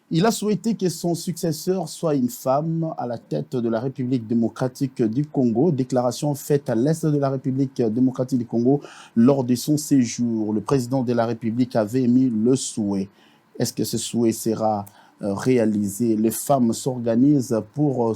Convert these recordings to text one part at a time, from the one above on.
Il a souhaité que son successeur soit une femme à la tête de la République démocratique du Congo. Déclaration faite à l'est de la République démocratique du Congo lors de son séjour. Le président de la République avait émis le souhait. Est-ce que ce souhait sera réalisé? Les femmes s'organisent pour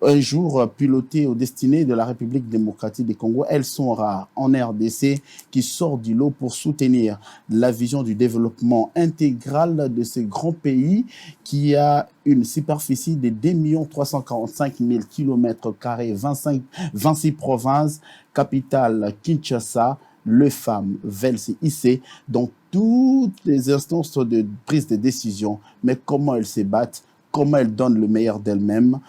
un jour pilotées aux destinées de la République démocratique du Congo. Elles sont rares en RDC qui sort du lot pour soutenir la vision du développement intégral de ce grand pays qui a une superficie de 2 345 000 km², 26 provinces, capitale Kinshasa. Les femmes veulent se hisser dans toutes les instances de prise de décision. Mais comment elles se battent, comment elles donnent le meilleur d'elles-mêmes.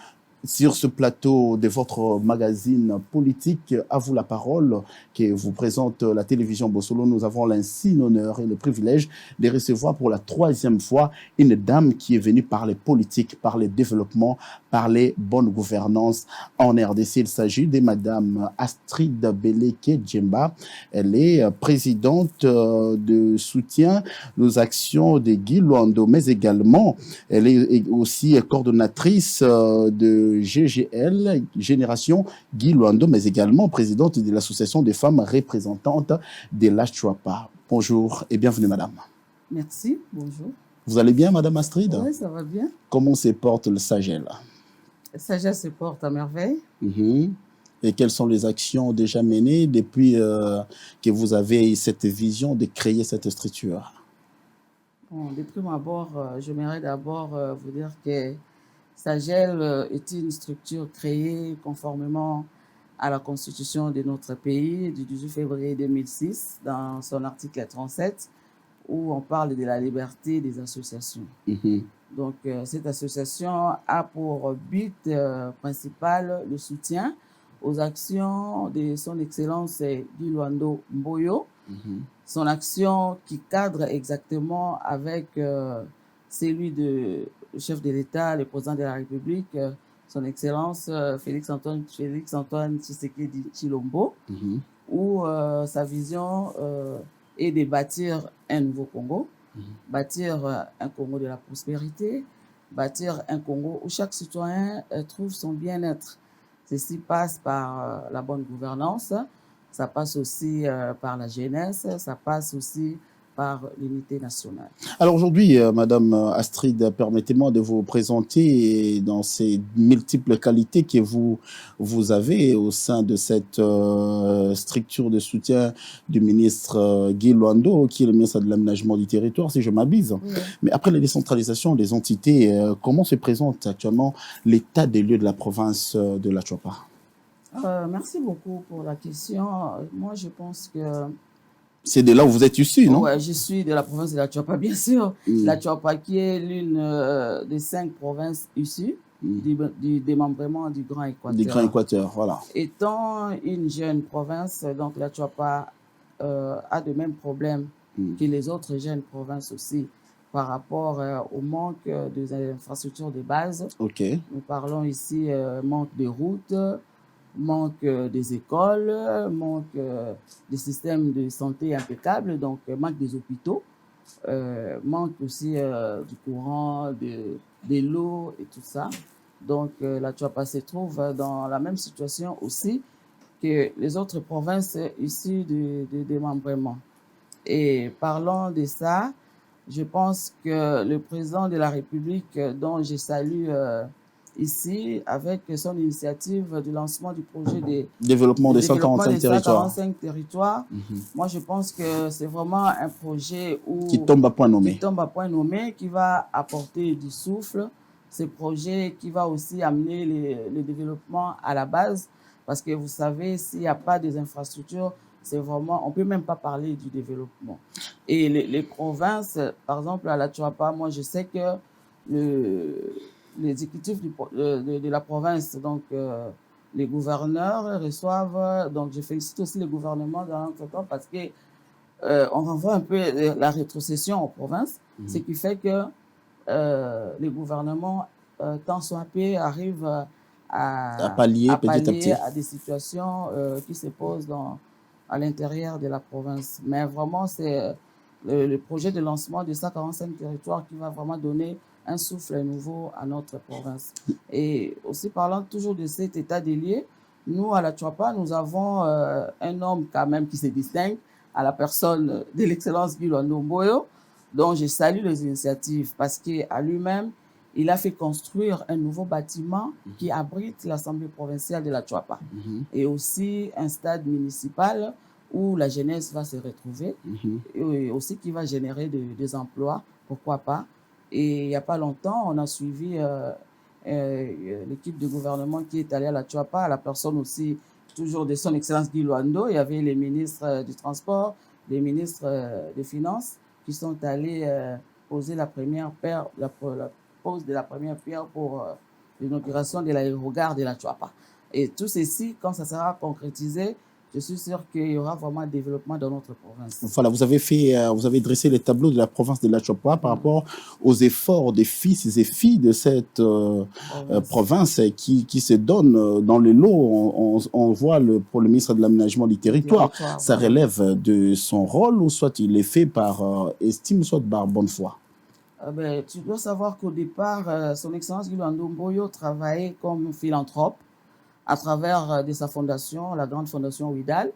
Sur ce plateau de votre magazine politique, à vous la parole, que vous présente la télévision Bossolo, nous avons l'insigne honneur et le privilège de recevoir pour la 3e fois une dame qui est venue parler politique, parler développement, parler bonne gouvernance en RDC. Il s'agit de Madame Astrid Beleke Djemba. Elle est présidente de soutien aux actions de Guy Luando, mais également, elle est aussi coordonnatrice de GGL, Génération Guy Luando, mais également présidente de l'association des femmes représentantes de l'Achouapa. Bonjour et bienvenue, madame. Merci, bonjour. Vous allez bien, madame Astrid? Oui, ça va bien. Comment se porte le SAGEL? Le SAGEL se porte à merveille. Et quelles sont les actions déjà menées depuis que vous avez cette vision de créer cette structure? Bon, de prime abord, j'aimerais d'abord vous dire que SAGEL est une structure créée conformément à la Constitution de notre pays du 18 février 2006, dans son article 37, où on parle de la liberté des associations. Donc, cette association a pour but principal le soutien aux actions de son Excellence Guy Luando Mboyo, son action qui cadre exactement avec celui du chef de l'État, le président de la République, son Excellence Félix-Antoine Tshisekedi Tshilombo, où sa vision est de bâtir un nouveau Congo, bâtir un Congo de la prospérité, bâtir un Congo où chaque citoyen trouve son bien-être. Ceci passe par la bonne gouvernance, ça passe aussi par la jeunesse, ça passe aussi par l'unité nationale. Alors aujourd'hui, Madame Astrid, permettez-moi de vous présenter dans ces multiples qualités que vous avez au sein de cette structure de soutien du ministre Guy Luando, qui est le ministre de l'aménagement du territoire, si je m'abuse. Mais après la décentralisation des entités, comment se présente actuellement l'état des lieux de la province de l'Achouapa? Merci beaucoup pour la question. Moi, je pense que c'est de là où vous êtes issu, non? Oui, je suis de la province de l'Achouapa, bien sûr. L'Achouapa qui est l'une des 5 provinces issues du démembrement du Grand Équateur. Du Grand Équateur, voilà. Étant une jeune province, donc l'Achouapa a de mêmes problèmes que les autres jeunes provinces aussi par rapport au manque des infrastructures de base. Nous parlons ici manque de routes, manque des écoles, manque des systèmes de santé impeccables, donc manque des hôpitaux, manque aussi du courant, de l'eau et tout ça. Donc l'Achouapa se trouve dans la même situation aussi que les autres provinces issues du démembrement. Et parlant de ça, je pense que le président de la République, dont je salue ici, avec son initiative du lancement du projet de développement des 145 territoires, moi je pense que c'est vraiment un projet qui tombe à point nommé, qui va apporter du souffle. Ce projet qui va aussi amener le développement à la base, parce que vous savez, s'il n'y a pas des infrastructures, c'est vraiment, on ne peut même pas parler du développement. Et les provinces, par exemple à l'Achouapa, moi je sais que l'exécutif de la province, donc les gouverneurs reçoivent, donc je félicite aussi le gouvernement dans notre temps parce que on renvoie un peu la rétrocession aux provinces, ce qui fait que les gouvernements, tant soit peu, arrivent à pallier à des situations qui se posent à l'intérieur de la province. Mais vraiment, c'est le projet de lancement de 145 territoires qui va vraiment donner un souffle nouveau à notre province. Et aussi parlant toujours de cet état des lieux, nous, à la Tchouapa, nous avons un homme quand même qui se distingue à la personne de l'excellence Guy Luando Mboyo, dont je salue les initiatives parce qu'à lui-même, il a fait construire un nouveau bâtiment qui abrite l'Assemblée provinciale de la Tchouapa et aussi un stade municipal où la jeunesse va se retrouver et aussi qui va générer des emplois, pourquoi pas. Et il n'y a pas longtemps, on a suivi l'équipe de gouvernement qui est allée à la Tchouapa, à la personne aussi toujours de son excellence Guy Luando. Il y avait les ministres du transport, les ministres des finances qui sont allés poser la première pierre, la pose de la première pierre pour l'inauguration de l'aérogare de la Tchouapa. Et tout ceci, quand ça sera concrétisé, je suis sûr qu'il y aura vraiment un développement dans notre province. Voilà, vous avez dressé les tableaux de la province de la Tchouapa par rapport aux efforts des fils et filles de cette province qui se donnent dans le lot. On voit pour le ministre de l'Aménagement du Territoire, ça relève de son rôle ou soit il est fait par estime, soit par bonne foi. Tu dois savoir qu'au départ, son excellence Guy Luando Mboyo travaillait comme philanthrope à travers de sa fondation, la grande fondation Ouidal.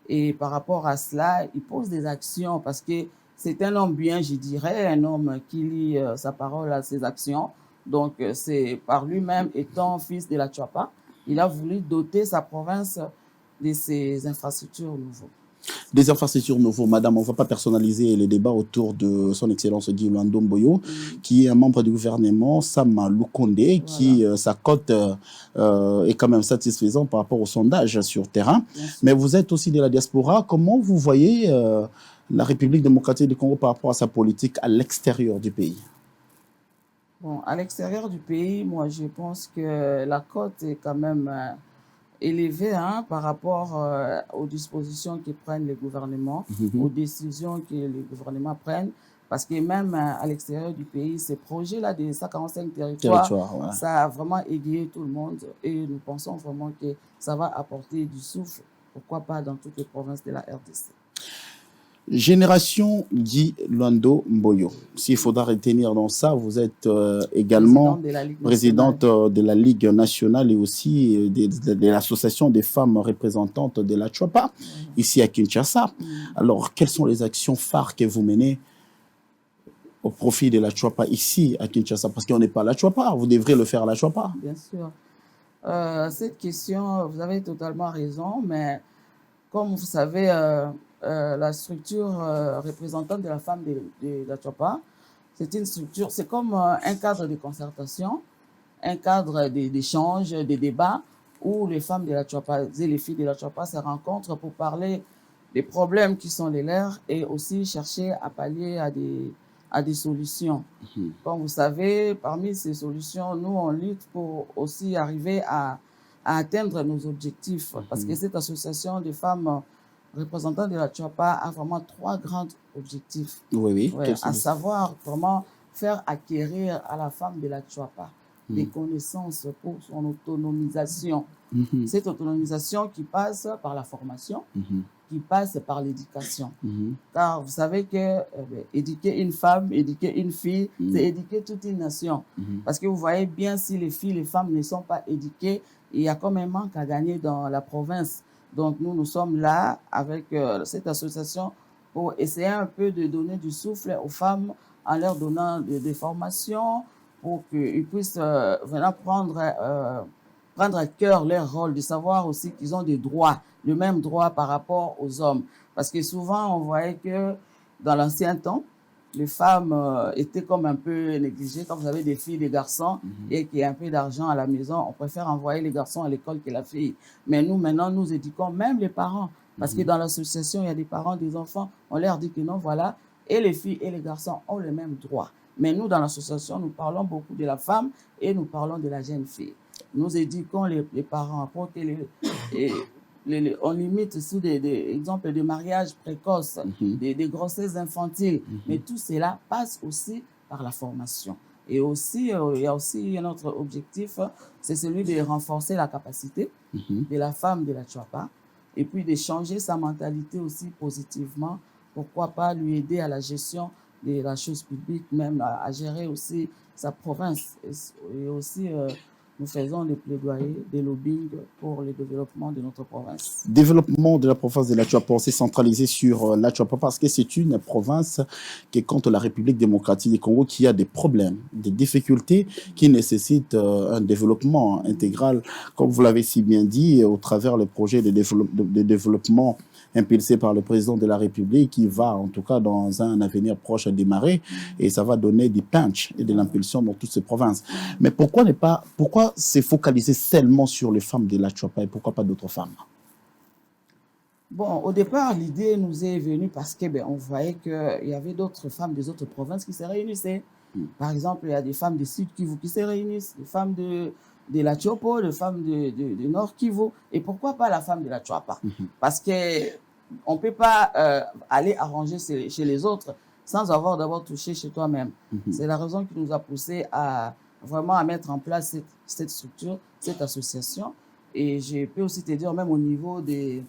Et par rapport à cela, il pose des actions parce que c'est un homme bien, je dirais, un homme qui lie sa parole à ses actions. Donc, c'est par lui-même, étant fils de la Tchouapa, il a voulu doter sa province de ses infrastructures nouveaux. Des infrastructures nouveaux, madame, on ne va pas personnaliser les débats autour de son excellence Guy Luando Mboyo, qui est un membre du gouvernement, Sama Lukonde, qui, sa cote est quand même satisfaisante par rapport au sondage sur terrain. Mais vous êtes aussi de la diaspora. Comment vous voyez la République démocratique du Congo par rapport à sa politique à l'extérieur du pays? Bon, à l'extérieur du pays, moi, je pense que la cote est quand même élevé par rapport aux dispositions que prennent les gouvernements, aux décisions que les gouvernements prennent. Parce que même à l'extérieur du pays, ces projets-là des 145 territoires, ça a vraiment aiguillé tout le monde. Et nous pensons vraiment que ça va apporter du souffle, pourquoi pas dans toutes les provinces de la RDC. Génération Guy Luando Mboyo. S'il faudra retenir dans ça, vous êtes également présidente de la Ligue nationale et aussi de l'association des femmes représentantes de la Tchouapa, ici à Kinshasa. Alors, quelles sont les actions phares que vous menez au profit de la Tchouapa ici à Kinshasa? Parce qu'on n'est pas à la Tchouapa, vous devrez le faire à la Tchouapa. Bien sûr. Cette question, vous avez totalement raison, mais comme vous savez, la structure représentante de la femme de la Tchouapa, c'est une structure, c'est comme un cadre de concertation, un cadre d'échange, de débats, où les femmes de la Tchouapa et les filles de la Tchouapa se rencontrent pour parler des problèmes qui sont les leurs et aussi chercher à pallier à des solutions. Comme vous savez, parmi ces solutions, nous, on lutte pour aussi arriver à atteindre nos objectifs. Parce que cette association de femmes représentantes de la Tchouapa a vraiment 3 grands objectifs. À savoir vraiment faire acquérir à la femme de la Tchouapa des connaissances pour son autonomisation. Cette autonomisation qui passe par la formation, qui passe par l'éducation. Car vous savez que éduquer une femme, éduquer une fille, c'est éduquer toute une nation. Parce que vous voyez bien, si les filles, les femmes ne sont pas éduquées, il y a comme un manque à gagner dans la province. Donc nous sommes là avec cette association pour essayer un peu de donner du souffle aux femmes en leur donnant des formations pour qu'ils puissent vraiment prendre à cœur leur rôle, de savoir aussi qu'ils ont des droits, le même droit par rapport aux hommes. Parce que souvent, on voyait que dans l'ancien temps, les femmes étaient comme un peu négligées. Quand vous avez des filles, des garçons, et qu'il y a un peu d'argent à la maison, on préfère envoyer les garçons à l'école que la fille. Mais nous, maintenant, nous éduquons même les parents. Parce que dans l'association, il y a des parents, des enfants, on leur dit que non, voilà, et les filles et les garçons ont les mêmes droits. Mais nous, dans l'association, nous parlons beaucoup de la femme et nous parlons de la jeune fille. Nous éduquons les parents pour que on limite sous des exemples de mariage précoce, des grossesses infantiles. Mais tout cela passe aussi par la formation. Et aussi, il y a aussi un autre objectif, c'est celui de renforcer la capacité de la femme de la Tchouapa et puis de changer sa mentalité aussi positivement. Pourquoi pas lui aider à la gestion de la chose publique, même à gérer aussi sa province. Et aussi, nous faisons des plaidoyers, des lobbying pour le développement de notre province. Développement de la province de l'Atchouapa, c'est centralisé sur l'Atchouapa parce que c'est une province qui est contre la République démocratique du Congo, qui a des problèmes, des difficultés qui nécessitent un développement intégral, comme vous l'avez si bien dit, au travers le projet de développement impulsé par le président de la République, qui va en tout cas dans un avenir proche à démarrer, et ça va donner du punch et de l'impulsion dans toutes ces provinces. Mais pourquoi se focaliser seulement sur les femmes de l'Atchouapa et pourquoi pas d'autres femmes? Bon, au départ, l'idée nous est venue parce que on voyait qu'il y avait d'autres femmes des autres provinces qui se réunissaient. Par exemple, il y a des femmes du Sud Kivu qui se réunissent, des femmes de la Tchopo, des femmes de Nord Kivu. Et pourquoi pas la femme de la Tchouapa? Parce qu'on ne peut pas aller arranger chez les autres sans avoir d'abord touché chez toi-même. C'est la raison qui nous a poussé à vraiment à mettre en place cette structure, cette association. Et je peux aussi te dire, même au niveau de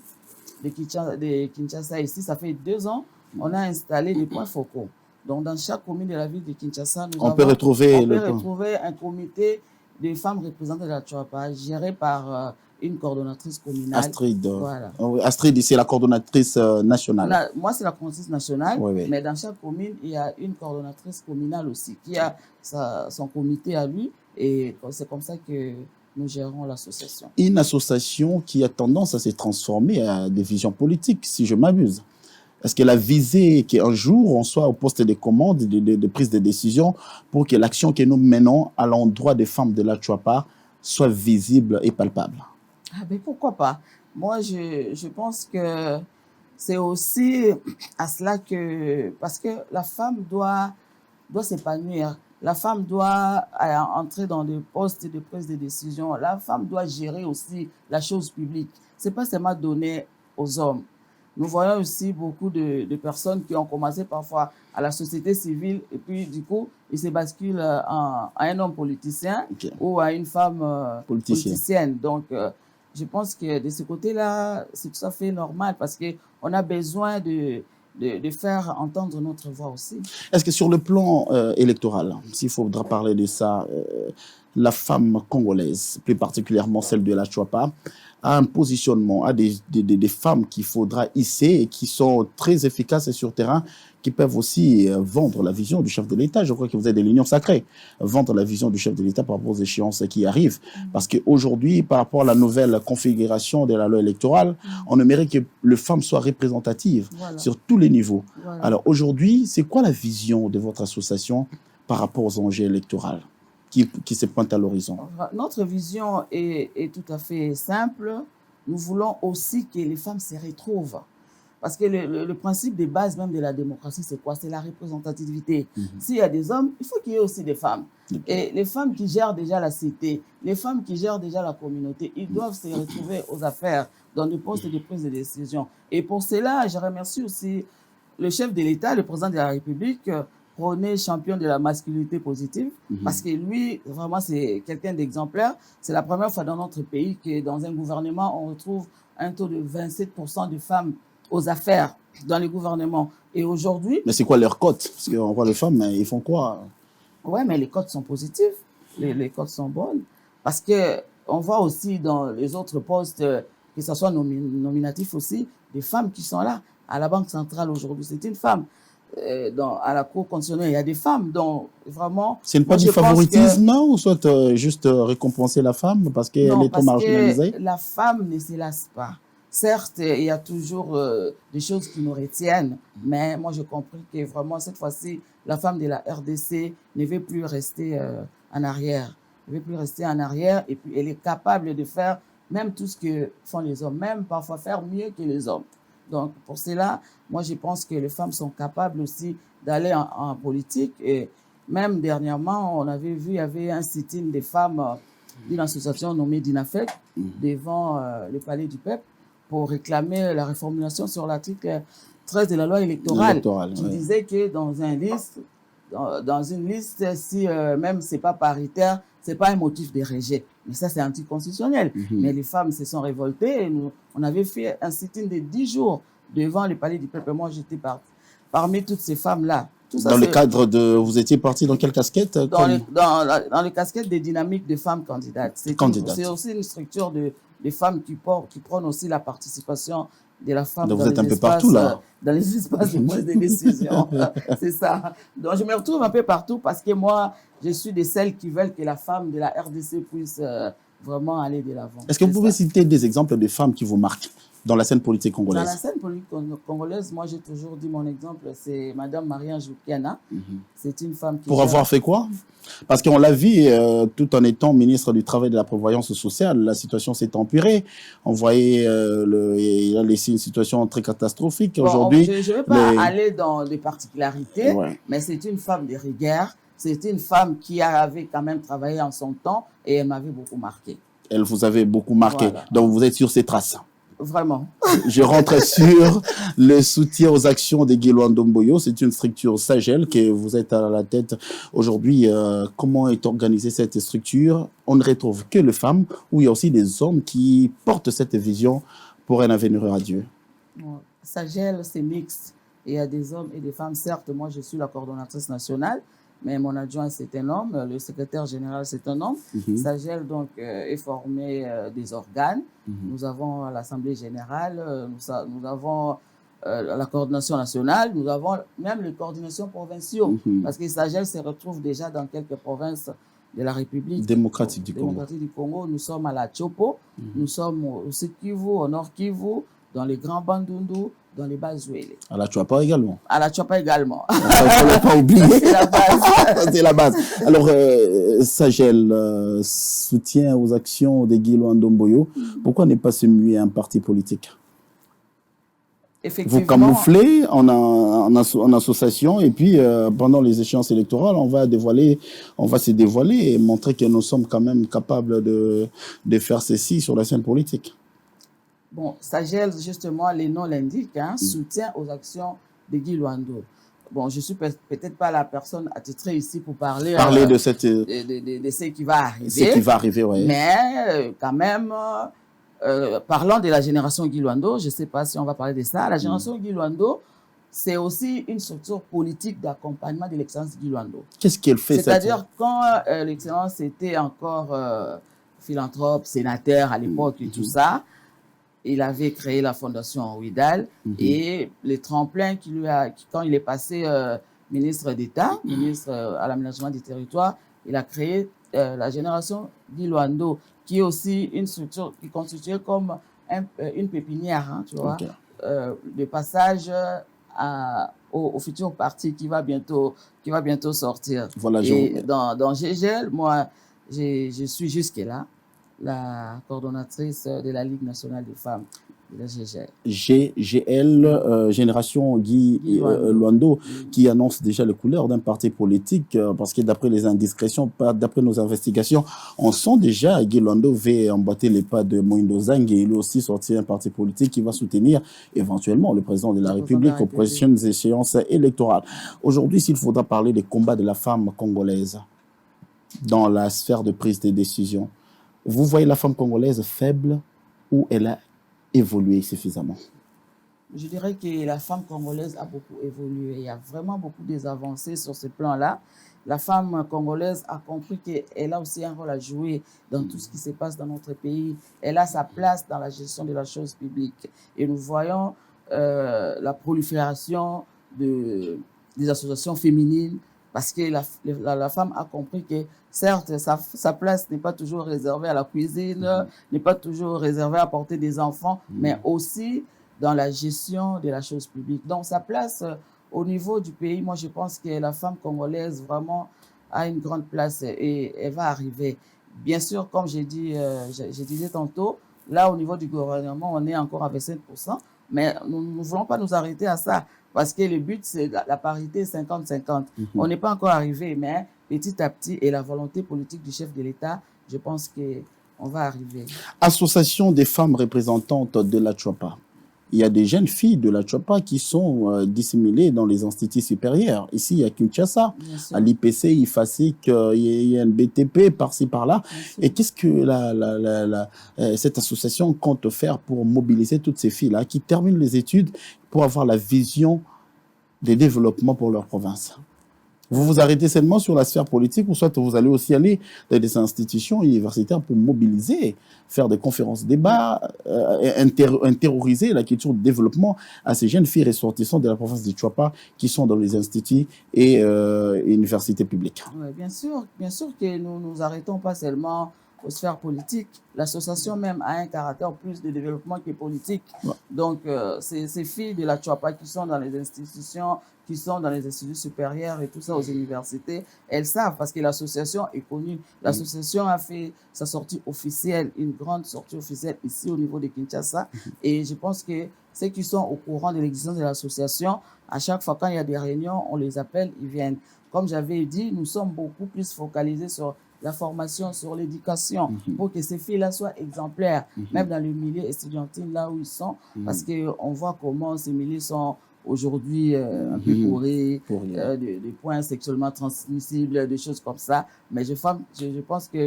Kinshasa ici, ça fait 2 ans, on a installé des points focaux. Donc, dans chaque commune de la ville de Kinshasa, on peut retrouver un comité de femmes représentées de la Tchouapa, géré par une coordonnatrice communale. Astrid. Voilà. Astrid, c'est la coordonnatrice nationale. Moi, c'est la coordonnatrice nationale, oui. Mais dans chaque commune, il y a une coordonnatrice communale aussi, qui a son comité à lui, et c'est comme ça que nous gérons l'association. Une association qui a tendance à se transformer à des visions politiques, si je m'abuse. Est-ce qu'elle a visé qu'un jour, on soit au poste de commande, de prise de décision, pour que l'action que nous menons à l'endroit des femmes de l'Atchouapa soit visible et palpable? Ah ben pourquoi pas? Moi, je pense que c'est aussi à cela que... Parce que la femme doit s'épanouir. La femme doit entrer dans des postes de prise de décision. La femme doit gérer aussi la chose publique. Ce n'est pas seulement donné aux hommes. Nous voyons aussi beaucoup de personnes qui ont commencé parfois à la société civile et puis du coup, ils se basculent à un homme politicien ou à une femme politicienne. Donc, je pense que de ce côté-là, c'est tout à fait normal parce qu'on a besoin de faire entendre notre voix aussi. Est-ce que sur le plan électoral, s'il faudra parler de ça, la femme congolaise, plus particulièrement celle de l'Atchouapa, a un positionnement, a des femmes qu'il faudra hisser et qui sont très efficaces sur le terrain, qui peuvent aussi vendre la vision du chef de l'État. Je crois que vous avez des lignes sacrées. Vendre la vision du chef de l'État par rapport aux échéances qui arrivent. Parce qu'aujourd'hui, par rapport à la nouvelle configuration de la loi électorale, on aimerait que les femmes soient représentatives sur tous les niveaux. Alors aujourd'hui, c'est quoi la vision de votre association par rapport aux enjeux électoraux qui se pointent à l'horizon? Notre vision est tout à fait simple. Nous voulons aussi que les femmes se retrouvent. Parce que le principe de base même de la démocratie, c'est quoi? C'est la représentativité. S'il y a des hommes, il faut qu'il y ait aussi des femmes. Et les femmes qui gèrent déjà la cité, les femmes qui gèrent déjà la communauté, ils doivent se retrouver aux affaires, dans des postes de prise de décision. Et pour cela, je remercie aussi le chef de l'État, le président de la République, prôné champion de la masculinité positive, parce que lui, vraiment, c'est quelqu'un d'exemplaire. C'est la première fois dans notre pays que dans un gouvernement, on retrouve un taux de 27% de femmes aux affaires dans les gouvernements. Et aujourd'hui... Mais c'est quoi leur cote? Parce qu'on voit les femmes, ils font quoi? Oui, mais les cotes sont positives. Les cotes sont bonnes. Parce qu'on voit aussi dans les autres postes, que ce soit nominatif aussi, des femmes qui sont là. À la Banque centrale aujourd'hui, c'est une femme. À la Cour constitutionnelle, il y a des femmes. Donc, vraiment... C'est pas du favoritisme, ou soit juste récompenser la femme parce qu'elle est trop marginalisée? Que la femme ne se lasse pas. Certes, il y a toujours des choses qui nous retiennent, mais moi, j'ai compris que vraiment, cette fois-ci, la femme de la RDC ne veut plus rester en arrière. Elle ne veut plus rester en arrière et puis elle est capable de faire même tout ce que font les hommes, même parfois faire mieux que les hommes. Donc, pour cela, moi, je pense que les femmes sont capables aussi d'aller en politique. Et même dernièrement, on avait vu, il y avait un sit-in des femmes d'une association nommée DINAFEC devant le Palais du Peuple pour réclamer la reformulation sur l'article 13 de la loi électorale qui disait que dans une liste, si même ce n'est pas paritaire, ce n'est pas un motif de rejet. Mais ça, c'est anticonstitutionnel. Mais les femmes se sont révoltées. Et on avait fait un sit-in de 10 jours devant le Palais du Peuple. Moi, j'étais parmi toutes ces femmes-là. Tout ça, Dans le cadre de... Vous étiez parti dans quelle casquette? Dans les casquettes des dynamiques de femmes candidates. C'est aussi une structure de femmes qui prônent aussi la participation de la femme donc vous êtes un peu partout, là. Dans les espaces de prise de décision. C'est ça. Donc, je me retrouve un peu partout parce que moi, je suis de celles qui veulent que la femme de la RDC puisse vraiment aller de l'avant. Est-ce que vous pouvez citer des exemples de femmes qui vous marquent dans la scène politique congolaise? Dans la scène politique congolaise, moi, j'ai toujours dit mon exemple, c'est Madame Marie-Ange Joukiana. C'est une femme qui... Pour avoir fait quoi? Parce qu'on l'a vu, tout en étant ministre du Travail et de la Prévoyance sociale, la situation s'est empirée. On voyait, il a laissé une situation très catastrophique. Bon, aujourd'hui, je ne vais pas aller dans des particularités, mais c'est une femme de rigueur. C'est une femme qui avait quand même travaillé en son temps et elle m'avait beaucoup marqué. Elle vous avait beaucoup marqué. Voilà. Donc, vous êtes sur ses traces. Vraiment. Je rentre sur le soutien aux actions de Guy Luando Mboyo. C'est une structure SAGEL que vous êtes à la tête aujourd'hui. Comment est organisée cette structure? On ne retrouve que les femmes ou il y a aussi des hommes qui portent cette vision pour un avenir radieux? SAGEL, c'est mixte. Il y a des hommes et des femmes. Certes, moi, je suis la coordonnatrice nationale, mais mon adjoint, c'est un homme. Le secrétaire général, c'est un homme. SAGEL, donc, est formé des organes. Nous avons l'Assemblée générale, nous avons la coordination nationale, nous avons même les coordinations provinciaux. Parce que SAGEL se retrouve déjà dans quelques provinces de la République démocratique du Congo. Nous sommes à la Tchopo, nous sommes au Sud Kivu, au Nord Kivu, dans les Grands Bandundu, dans les Bazouélé. À la Tchoapa également. À la Tchoapa également. Il ne faut pas oublier. C'est la base. C'est la base. Alors, SAGEL, soutien aux actions de Guy Luando Mboyo. Pourquoi ne pas se muer un parti politique? Vous camouflez en association et puis pendant les échéances électorales, on va se dévoiler et montrer que nous sommes quand même capables de faire ceci sur la scène politique. Bon, SAGEL, justement, les noms l'indiquent, soutien aux actions de Guy Luando. Bon, je ne suis peut-être pas la personne attitrée ici pour parler de ce qui va arriver. Ce qui va arriver, oui. Mais quand même, parlant de la génération Guy Luando, je ne sais pas si on va parler de ça. La génération Guy Luando, c'est aussi une structure politique d'accompagnement de l'excellence Guy Luando. Qu'est-ce qu'elle fait? C'est-à-dire quand l'excellence était encore philanthrope, sénateur à l'époque et tout ça, il avait créé la fondation Ouidal et les tremplins quand il est passé ministre d'État, ministre à l'aménagement du territoire, il a créé la génération Guy Luando, qui est aussi une structure qui constituait comme une pépinière, tu vois, de passage au futur parti qui va bientôt sortir. Voilà, et dans GGL, moi, je suis jusque-là la coordonnatrice de la Ligue nationale des femmes de la GGL. GGL, Génération Guy Luando, qui annonce déjà les couleurs d'un parti politique, parce que d'après les indiscrétions, d'après nos investigations, on sent déjà Guy Luando veut emboîter les pas de Moïndo Zang et il a aussi sorti un parti politique qui va soutenir éventuellement le président de la République aux prochaines échéances électorales. Aujourd'hui, s'il faudra parler des combats de la femme congolaise dans la sphère de prise de décision, vous voyez la femme congolaise faible ou elle a évolué suffisamment? Je dirais que la femme congolaise a beaucoup évolué. Il y a vraiment beaucoup d'avancées sur ce plan-là. La femme congolaise a compris qu'elle a aussi un rôle à jouer dans tout ce qui se passe dans notre pays. Elle a sa place dans la gestion de la chose publique. Et nous voyons la prolifération des associations féminines, parce que la femme a compris que, certes, sa place n'est pas toujours réservée à la cuisine, n'est pas toujours réservée à porter des enfants, mais aussi dans la gestion de la chose publique. Donc, sa place au niveau du pays, moi, je pense que la femme congolaise vraiment a une grande place et elle va arriver. Bien sûr, comme je disais tantôt, là, au niveau du gouvernement, on est encore à 25%, mais nous ne voulons pas nous arrêter à ça. Parce que le but, c'est la parité 50-50. On n'est pas encore arrivé, mais petit à petit, et la volonté politique du chef de l'État, je pense qu'on va arriver. Association des femmes représentantes de la Tchoapa. Il y a des jeunes filles de la Tchoapa qui sont disséminées dans les instituts supérieurs. Ici, il y a Kinshasa, à l'IPC, IFASIC, il y a un BTP par-ci, par-là. Et qu'est-ce que cette association compte faire pour mobiliser toutes ces filles-là qui terminent les études pour avoir la vision des développements pour leur province. Vous vous arrêtez seulement sur la sphère politique ou soit vous allez aussi aller dans des institutions universitaires pour mobiliser, faire des conférences, débats, intérioriser la question du développement à ces jeunes filles ressortissantes de la province du Chuapa qui sont dans les instituts et universités publiques. Oui, bien sûr que nous nous arrêtons pas seulement aux sphères politiques. L'association même a un caractère plus de développement que politique. Ouais. Donc, ces filles de la Chuapa qui sont dans les institutions, qui sont dans les instituts supérieurs et tout ça aux universités, elles savent parce que l'association est connue. L'association a fait sa sortie officielle, une grande sortie officielle ici au niveau de Kinshasa. Et je pense que ceux qui sont au courant de l'existence de l'association, à chaque fois quand il y a des réunions, on les appelle, ils viennent. Comme j'avais dit, nous sommes beaucoup plus focalisés sur la formation, sur l'éducation, pour que ces filles-là soient exemplaires, même dans le milieu estudiantin, là où ils sont, parce qu'on voit comment ces milieux sont aujourd'hui un peu pourris, des points sexuellement transmissibles, des choses comme ça. Mais je pense que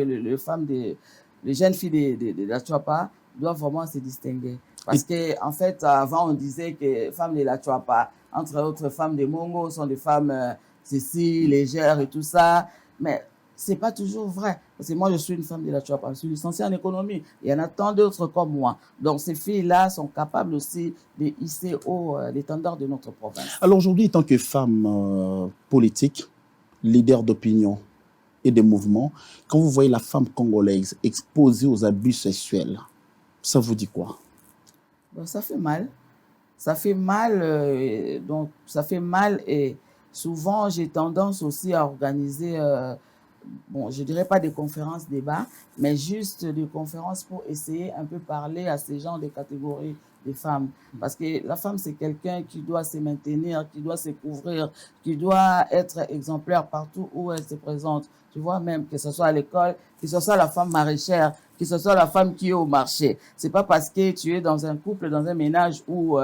les jeunes filles de la Chuapa doivent vraiment se distinguer. Parce qu'en fait, avant, on disait que les femmes de la Chuapa, entre autres femmes des Mongo, sont des femmes légères et tout ça. Mais c'est pas toujours vrai. Parce que moi, je suis une femme de la Chuapa, je suis licenciée en économie. Il y en a tant d'autres comme moi. Donc, ces filles-là sont capables aussi de hisser haut l'étendard de notre province. Alors aujourd'hui, en tant que femme politique, leader d'opinion et de mouvement, quand vous voyez la femme congolaise exposée aux abus sexuels, ça vous dit quoi? Ben, ça fait mal. Ça fait mal. Donc, ça fait mal et souvent, j'ai tendance aussi à organiser... bon, je dirais pas des conférences débats, mais juste des conférences pour essayer un peu parler à ces gens de catégories de femmes. Parce que la femme, c'est quelqu'un qui doit se maintenir, qui doit se couvrir, qui doit être exemplaire partout où elle se présente. Tu vois, même que ce soit à l'école, que ce soit la femme maraîchère, que ce soit la femme qui est au marché. C'est pas parce que tu es dans un couple, dans un ménage où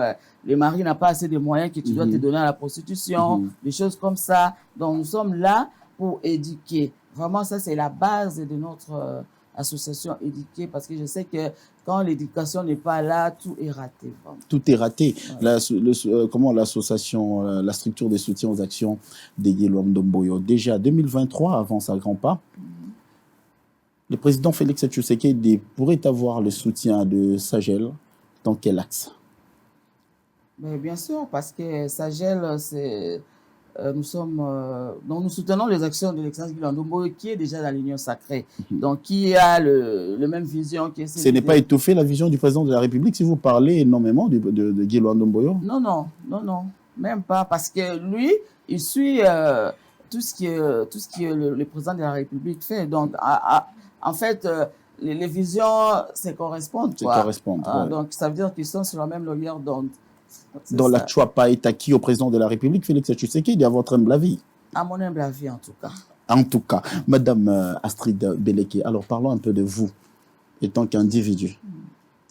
le mari n'a pas assez de moyens que tu dois te donner à la prostitution, des choses comme ça. Donc, nous sommes là pour éduquer. Vraiment, ça, c'est la base de notre association éduquée parce que je sais que quand l'éducation n'est pas là, tout est raté. Vraiment. Tout est raté. Ouais. Comment l'association, la structure de soutien aux actions de Guillaume Ndomboyo, déjà 2023, avance à grands pas. Le président Félix Tshisekedi pourrait avoir le soutien de Sagel dans quel axe? Mais bien sûr, parce que Sagel, c'est... nous soutenons les actions de l'excellence Guillaume Ndomboyo qui est déjà dans l'Union sacrée. Donc, qui a le même vision. Ce n'est pas étouffer la vision du président de la République si vous parlez énormément de Guillaume Ndomboyo? Non, même pas. Parce que lui, il suit tout ce que le président de la République fait. Donc, en fait, les visions se correspondent. Ouais. Donc, ça veut dire qu'ils sont sur la même longueur d'onde. Dans la Chuapa est acquis au président de la République, Félix Tshisekedi, à votre humble avis? À mon humble avis, en tout cas. En tout cas. Madame Astrid Beleke, alors parlons un peu de vous, étant qu'individu.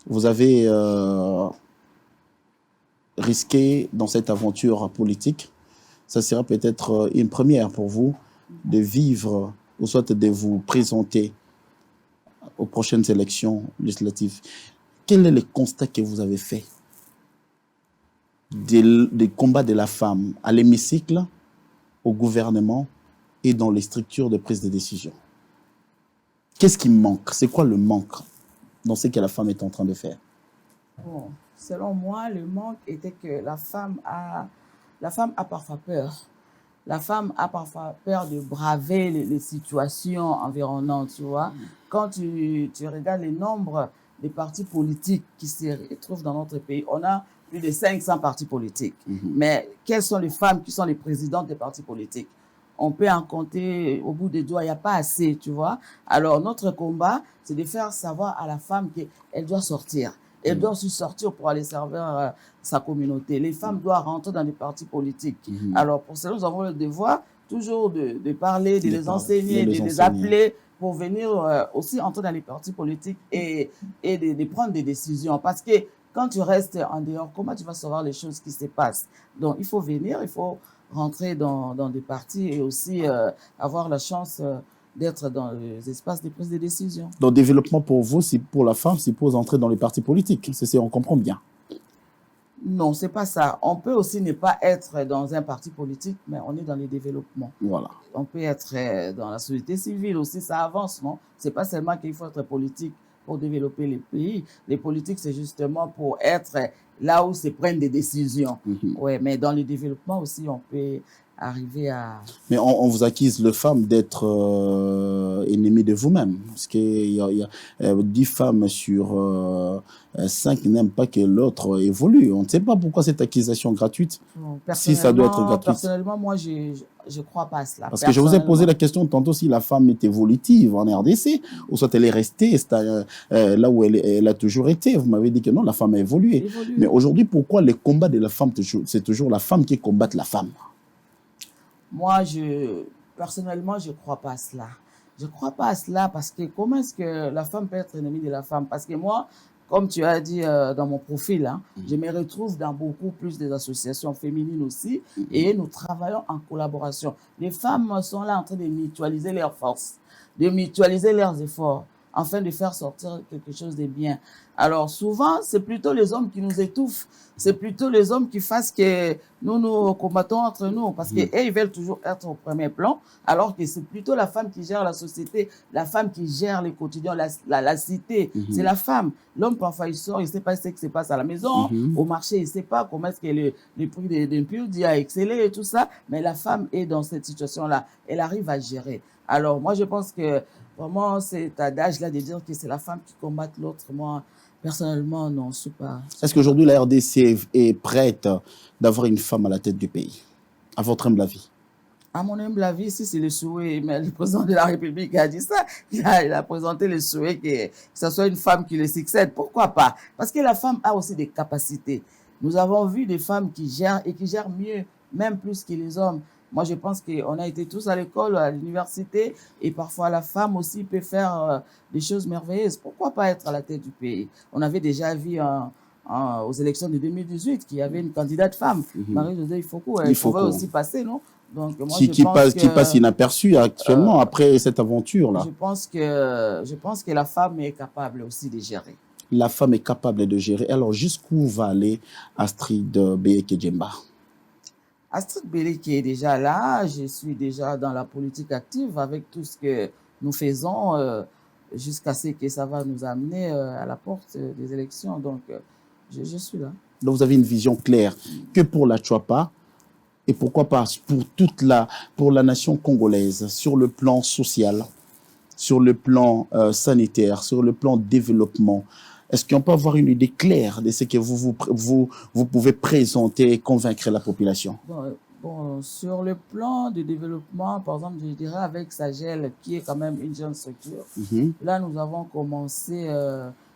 Vous avez risqué dans cette aventure politique, ça sera peut-être une première pour vous, de vivre, ou soit de vous présenter aux prochaines élections législatives. Quel est le constat que vous avez fait des combats de la femme à l'hémicycle, au gouvernement et dans les structures de prise de décision? Qu'est-ce qui manque? C'est quoi le manque dans ce que la femme est en train de faire? Bon, selon moi, le manque était que la femme a parfois peur. La femme a parfois peur de braver les situations environnantes, tu vois. Quand tu regardes les nombres des partis politiques qui se trouvent dans notre pays, on a plus de 500 partis politiques. Mais quelles sont les femmes qui sont les présidentes des partis politiques? On peut en compter au bout des doigts, il n'y a pas assez, tu vois. Alors, notre combat, c'est de faire savoir à la femme qu'elle doit sortir. Elle doit aussi sortir pour aller servir sa communauté. Les femmes doivent rentrer dans les partis politiques. Alors, pour cela, nous avons le devoir toujours de parler, de les enseigner, de les appeler pour venir aussi entrer dans les partis politiques et de prendre des décisions. Parce que quand tu restes en dehors, comment tu vas savoir les choses qui se passent? Donc, il faut venir, il faut rentrer dans des partis et aussi avoir la chance d'être dans les espaces de prise de décision. Donc, développement pour vous, pour la femme, c'est pour entrer dans les partis politiques. On comprend bien. Non, c'est pas ça. On peut aussi ne pas être dans un parti politique, mais on est dans les développements. Voilà. On peut être dans la société civile aussi, ça avance, non? C'est pas seulement qu'il faut être politique pour développer les pays. Les politiques, c'est justement pour être là où se prennent des décisions. Ouais, mais dans le développement aussi, on peut arriver à... Mais on vous accuse, les femmes, d'être ennemies de vous-même. Parce qu'il y a 10 femmes sur 5 n'aiment pas que l'autre évolue. On ne sait pas pourquoi cette accusation gratuite, si ça doit être gratuit. Personnellement, moi, je crois pas à cela. Parce que je vous ai posé la question tantôt si la femme est évolutive en RDC, ou soit elle est restée là où elle a toujours été. Vous m'avez dit que non, la femme a évolué. Mais aujourd'hui, pourquoi les combats de la femme, c'est toujours la femme qui combat la femme? Moi, personnellement, je ne crois pas à cela. Je ne crois pas à cela parce que comment est-ce que la femme peut être ennemie de la femme? Parce que moi, comme tu as dit dans mon profil, hein, je me retrouve dans beaucoup plus des associations féminines aussi et nous travaillons en collaboration. Les femmes sont là en train de mutualiser leurs forces, de mutualiser leurs efforts, afin de faire sortir quelque chose de bien. Alors souvent, c'est plutôt les hommes qui nous étouffent, c'est plutôt les hommes qui fassent que nous combattons entre nous, parce qu'eux, ils veulent toujours être au premier plan, alors que c'est plutôt la femme qui gère la société, la femme qui gère le quotidien, la cité, c'est la femme. L'homme, parfois, il sort, il ne sait pas ce qui se passe à la maison, au marché, il ne sait pas comment est-ce que le prix des produits a excellé et tout ça, mais la femme est dans cette situation-là, elle arrive à gérer. Alors moi, je pense que vraiment, cet adage-là de dire que c'est la femme qui combat l'autre, moi, personnellement, non, je ne suis pas... Est-ce qu'aujourd'hui, la RDC est prête d'avoir une femme à la tête du pays, à votre humble avis? À mon humble avis, si c'est le souhait, mais le président de la République a dit ça, il a présenté le souhait que ce soit une femme qui le succède. Pourquoi pas? Parce que la femme a aussi des capacités. Nous avons vu des femmes qui gèrent et qui gèrent mieux, même plus que les hommes. Moi, je pense qu'on a été tous à l'école, à l'université, et parfois la femme aussi peut faire des choses merveilleuses. Pourquoi pas être à la tête du pays? On avait déjà vu aux élections de 2018 qu'il y avait une candidate femme, Marie-Josée Ifoko. Elle pouvait aussi passer, non? Donc, moi, qui passe inaperçue actuellement après cette aventure-là. Je pense que la femme est capable aussi de gérer. La femme est capable de gérer. Alors, jusqu'où va aller Astrid Béhéké-Djemba? Astrid Béhéké est déjà là. Je suis déjà dans la politique active avec tout ce que nous faisons jusqu'à ce que ça va nous amener à la porte des élections. Donc, je suis là. Donc, vous avez une vision claire que pour la Tchouapa, et pourquoi pas pour la nation congolaise, sur le plan social, sur le plan sanitaire, sur le plan développement. Est-ce qu'on peut avoir une idée claire de ce que vous pouvez présenter et convaincre la population? Bon, sur le plan de développement, par exemple, je dirais avec Sagel, qui est quand même une jeune structure, là, nous avons commencé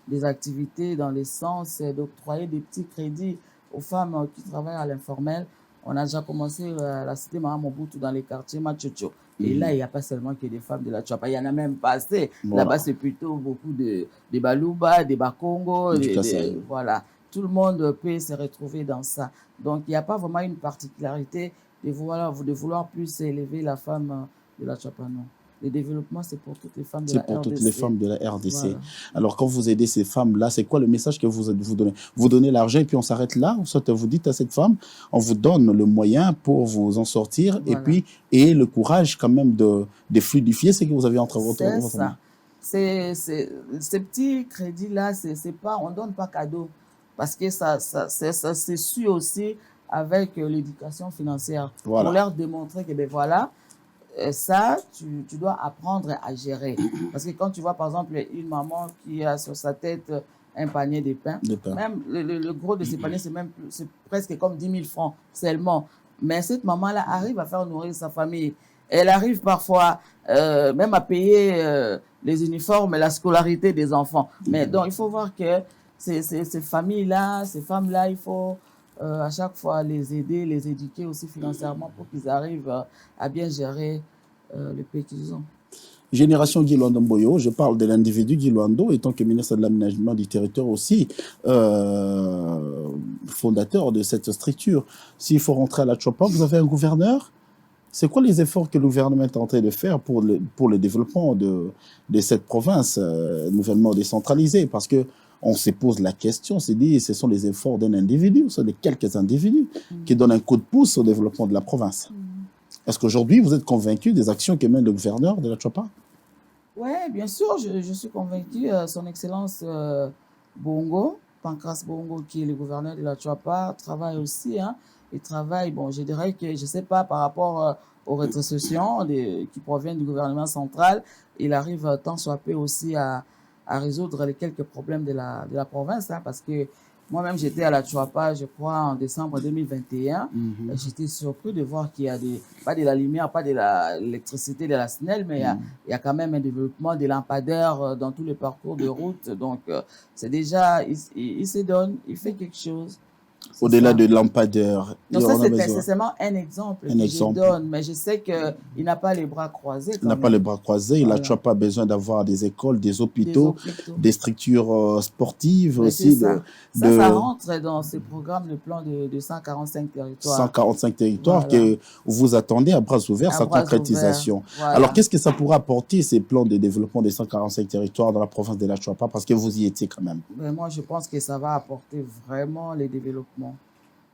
des activités dans le sens d'octroyer des petits crédits aux femmes qui travaillent à l'informel. On a déjà commencé à la cité Mahamobutu dans les quartiers Machocho. Et là, il n'y a pas seulement que des femmes de la Tchouapa, il y en a même pas assez. Voilà. Là-bas, c'est plutôt beaucoup de Balouba, des Bakongo, voilà. Tout le monde peut se retrouver dans ça. Donc, il n'y a pas vraiment une particularité de vouloir plus élever la femme de la Tchouapa, non. Le développement, c'est pour toutes les femmes de la RDC. C'est pour toutes les femmes de la RDC. Voilà. Alors, quand vous aidez ces femmes-là, c'est quoi le message que vous donnez? Vous donnez l'argent et puis on s'arrête là? Ou soit vous dites à cette femme, on vous donne le moyen pour vous en sortir et le courage quand même de fluidifier ce que vous avez entre votre main. C'est ça. Ces petits crédits-là, on ne donne pas cadeau. Parce que ça se suit aussi avec l'éducation financière. Voilà. Pour leur démontrer que, ben voilà, ça, tu dois apprendre à gérer. Parce que quand tu vois, par exemple, une maman qui a sur sa tête un panier de pain, même le gros de ces paniers, c'est presque comme 10 000 francs seulement. Mais cette maman-là arrive à faire nourrir sa famille. Elle arrive parfois même à payer les uniformes et la scolarité des enfants. Mais donc, il faut voir que ces familles-là, ces femmes-là, il faut à chaque fois les aider, les éduquer aussi financièrement pour qu'ils arrivent à bien gérer le pays qu'ils ont. Génération Guy Luando Mboyo, je parle de l'individu Guy Luando, étant que ministre de l'aménagement du territoire aussi, fondateur de cette structure. S'il faut rentrer à la Tchouapa, vous avez un gouverneur. C'est quoi les efforts que le gouvernement est en train de faire pour le développement de cette province nouvellement décentralisée? Parce que on se pose la question, on se dit, ce sont les efforts d'un individu, ce sont de quelques individus qui donnent un coup de pouce au développement de la province. Est-ce qu'aujourd'hui, vous êtes convaincu des actions que mène le gouverneur de la Chouapa? Oui, bien sûr, je suis convaincue. Son Excellence Bongo, Pancras Bongo, qui est le gouverneur de la Chouapa, travaille aussi. Hein. Il travaille, bon, je dirais que, je ne sais pas, par rapport aux rétrocessions qui proviennent du gouvernement central, il arrive tant soit peu aussi à résoudre les quelques problèmes de la province, hein, parce que moi-même, j'étais à la Chouapa, je crois, en décembre 2021. J'étais surpris de voir qu'il y a pas de la lumière, pas de l'électricité de la SNEL, mais il y a quand même un développement des lampadaires dans tous les parcours de route. Donc, c'est déjà, il se donne, il fait quelque chose. Au-delà de lampadaires. Donc ça, c'est seulement un exemple que je donne, mais je sais qu'il n'a pas les bras croisés. Il n'a pas les bras croisés, voilà. Il n'a pas besoin d'avoir des écoles, des hôpitaux, des structures sportives mais aussi. Ça rentre dans ce programme, le plan de 145 territoires. 145 territoires voilà. Que vous attendez à bras ouverts, sa concrétisation. Voilà. Alors, qu'est-ce que ça pourrait apporter, ces plans de développement des 145 territoires dans la province de la Chouapa? Parce que vous y étiez quand même. Mais moi, je pense que ça va apporter vraiment les développements.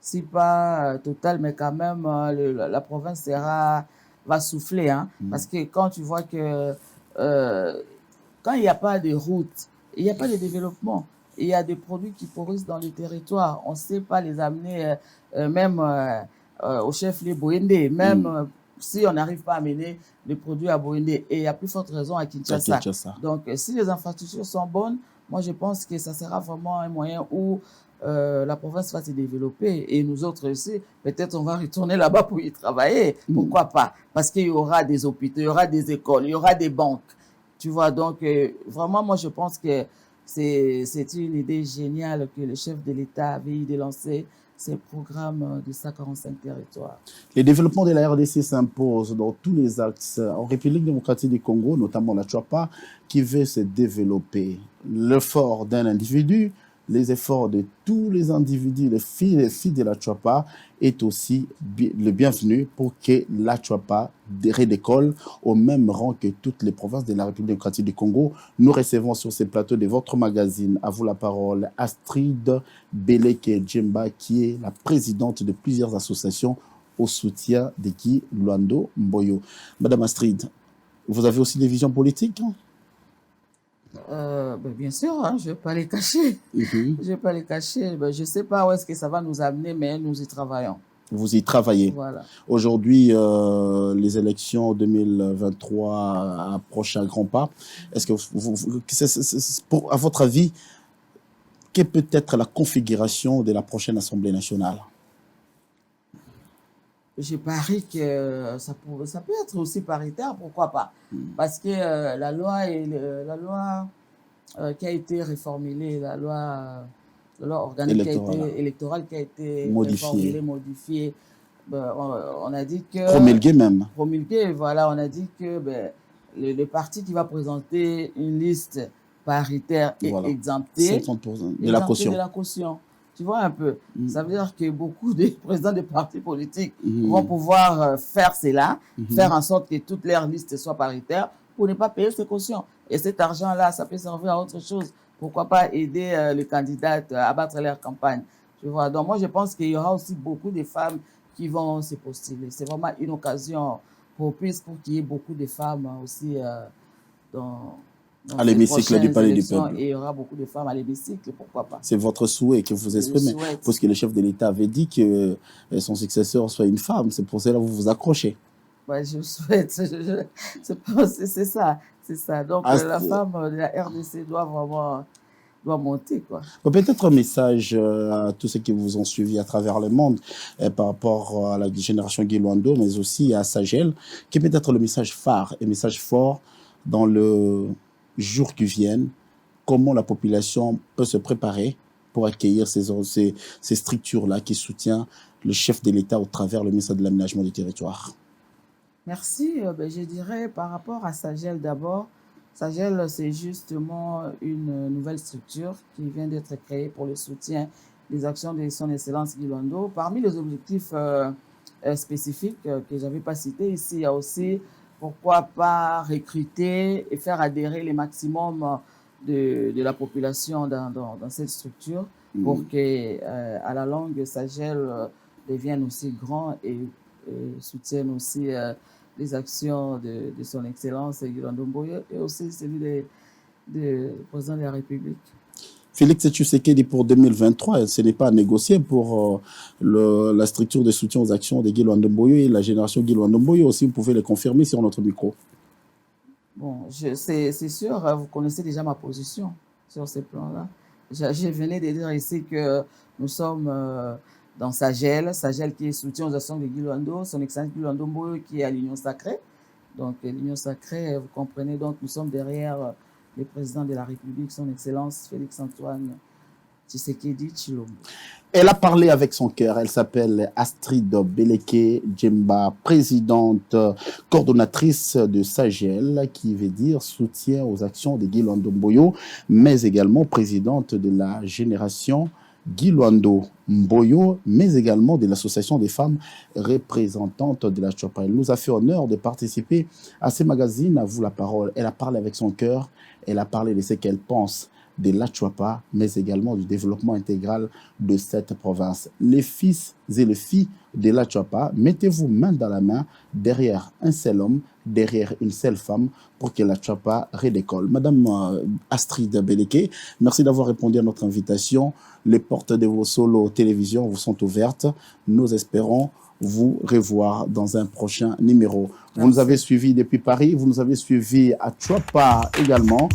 Si pas total, mais quand même, la province va souffler. Hein, parce que quand tu vois que quand il n'y a pas de route, il n'y a pas de développement. Il y a des produits qui pourrissent dans le territoire. On ne sait pas les amener même au chef-lieu Boyende, même si on n'arrive pas à amener les produits à Boyende. Et il y a plus forte raison à Kinshasa. Donc, si les infrastructures sont bonnes, moi, je pense que ça sera vraiment un moyen où la province va se développer et nous autres aussi, peut-être on va retourner là-bas pour y travailler. Pourquoi pas? Parce qu'il y aura des hôpitaux, il y aura des écoles, il y aura des banques. Tu vois, donc vraiment, moi, je pense que c'est une idée géniale que le chef de l'État avait eu de lancer ces programmes de 145 territoires. Les développements de la RDC s'imposent dans tous les axes. En République démocratique du Congo, notamment la Chouapa, qui veut se développer. L'effort d'un individu, les efforts de tous les individus, les filles de la Chouapa, est aussi le bienvenu pour que la Chouapa redécolle au même rang que toutes les provinces de la République démocratique du Congo. Nous recevons sur ces plateaux de votre magazine, à vous la parole, Astrid Beleke Djemba, qui est la présidente de plusieurs associations au soutien de Guy Luando Mboyo. Madame Astrid, vous avez aussi des visions politiques, hein? Bien sûr, hein, je ne vais pas les cacher. Je ne vais pas les cacher. Je ne sais pas où est-ce que ça va nous amener, mais nous y travaillons. Vous y travaillez. Voilà. Aujourd'hui, les élections 2023 approchent à grands pas. Est-ce que, à votre avis, quelle peut être la configuration de la prochaine Assemblée nationale? Je parie que ça peut être aussi paritaire, pourquoi pas? Parce que la loi qui a été reformulée, la loi organique électorale qui a été modifiée, on a dit que... Promulguée même. Promulguée, voilà, on a dit que le parti qui va présenter une liste paritaire et exemptée, 50% de la caution. Tu vois un peu, ça veut dire que beaucoup de présidents de partis politiques vont pouvoir faire cela, faire en sorte que toutes leurs listes soient paritaires pour ne pas payer ces cautions. Et cet argent-là, ça peut servir à autre chose. Pourquoi pas aider les candidats à battre leur campagne? Tu vois, donc moi, je pense qu'il y aura aussi beaucoup de femmes qui vont se postuler. C'est vraiment une occasion propice pour qu'il y ait beaucoup de femmes aussi à l'hémicycle du Palais du Peuple. Et il y aura beaucoup de femmes à l'hémicycle, pourquoi pas? C'est votre souhait que vous exprimez. Parce que le chef de l'État avait dit que son successeur soit une femme. C'est pour cela que vous vous accrochez. Ouais, je souhaite. C'est ça. C'est ça. Donc, la femme de la RDC doit monter, quoi. Peut-être un message à tous ceux qui vous ont suivi à travers le monde par rapport à la génération Guy Luando, mais aussi à Sagel, qui est peut-être le message phare et message fort dans le jours qui viennent, comment la population peut se préparer pour accueillir ces structures-là qui soutiennent le chef de l'État au travers le ministère de l'aménagement du territoire. Merci. Je dirais par rapport à Sagel d'abord. Sagel, c'est justement une nouvelle structure qui vient d'être créée pour le soutien des actions de son Excellence Guy Luando. Parmi les objectifs spécifiques que je n'avais pas cités ici, il y a aussi pourquoi pas recruter et faire adhérer les maximum de la population dans cette structure pour que à la longue, Sagel devienne aussi grand et soutienne aussi les actions de son Excellence Guilain-Ndong Mboyo et aussi celui du président de la République. Félix Tshisekedi pour 2023, ce n'est pas à négocier pour la structure de soutien aux actions de Guilain-Ndong Mboyo et la génération Guilain-Ndong Mboyo aussi, vous pouvez les confirmer sur notre micro. Bon, c'est sûr, vous connaissez déjà ma position sur ces plans-là. Je venais de dire ici que nous sommes dans Sagel qui est soutien aux actions de Guilain-Ndong, son excellence Guilain-Ndong Mboyo qui est à l'Union Sacrée. Donc l'Union Sacrée, vous comprenez, donc nous sommes derrière le président de la République, son excellence Félix-Antoine Tshisekedi Tshilombo. Elle a parlé avec son cœur. Elle s'appelle Astrid Beleke Djemba, présidente, coordonnatrice de Sagel, qui veut dire soutien aux actions de Guilain-Ndong Mboyo, mais également présidente de la génération Guilain-Ndong Mboyo, mais également de l'association des femmes représentantes de la Tchouapa. Elle nous a fait honneur de participer à ce magazine. À vous la parole. Elle a parlé avec son cœur. Elle a parlé de ce qu'elle pense de la Tchouapa, mais également du développement intégral de cette province. Les fils et les filles de la Tchouapa, mettez-vous main dans la main derrière un seul homme, derrière une seule femme, pour que la Tchouapa redécolle. Madame Astrid Beleke, merci d'avoir répondu à notre invitation. Les portes de vos solos télévision vous sont ouvertes. Nous espérons vous revoir dans un prochain numéro. Vous nous avez suivis depuis Paris, vous nous avez suivis à Tchouapa également.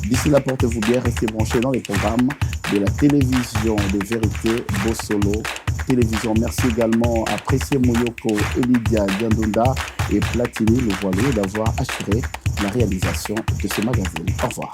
D'ici là, portez-vous bien, restez branchés dans les programmes de la télévision de vérité Bosolo Télévision. Merci également à Précieux Moyoko, Elidia Diandonda et Platini Le Voilé d'avoir assuré la réalisation de ce magazine. Au revoir.